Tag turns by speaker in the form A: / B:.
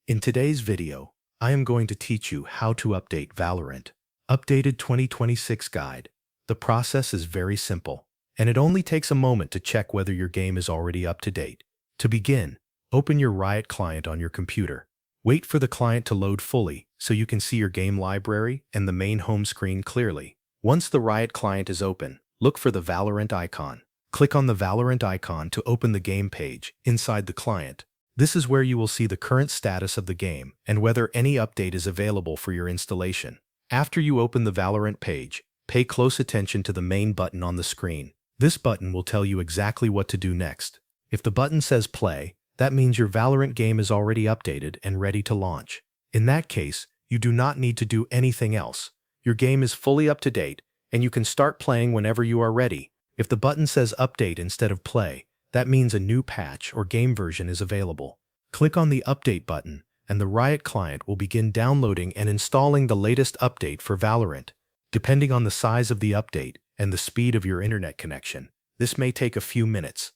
A: In today's video, I am going to teach you how to update Valorant. Updated 2026 Guide. The process is very simple, and it only takes a moment to check whether your game is already up to date. To begin, open your Riot client on your computer. Wait for the client to load fully so you can see your game library and the main home screen clearly. Once the Riot client is open, look for the Valorant icon. Click on the Valorant icon to open the game page inside the client. This is where you will see the current status of the game and whether any update is available for your installation. After you open the Valorant page, pay close attention to the main button on the screen. This button will tell you exactly what to do next. If the button says play, that means your Valorant game is already updated and ready to launch. In that case, you do not need to do anything else. Your game is fully up to date, and you can start playing whenever you are ready. If the button says update instead of play, that means a new patch or game version is available. Click on the Update button, and the Riot client will begin downloading and installing the latest update for Valorant. Depending on the size of the update and the speed of your internet connection, this may take a few minutes.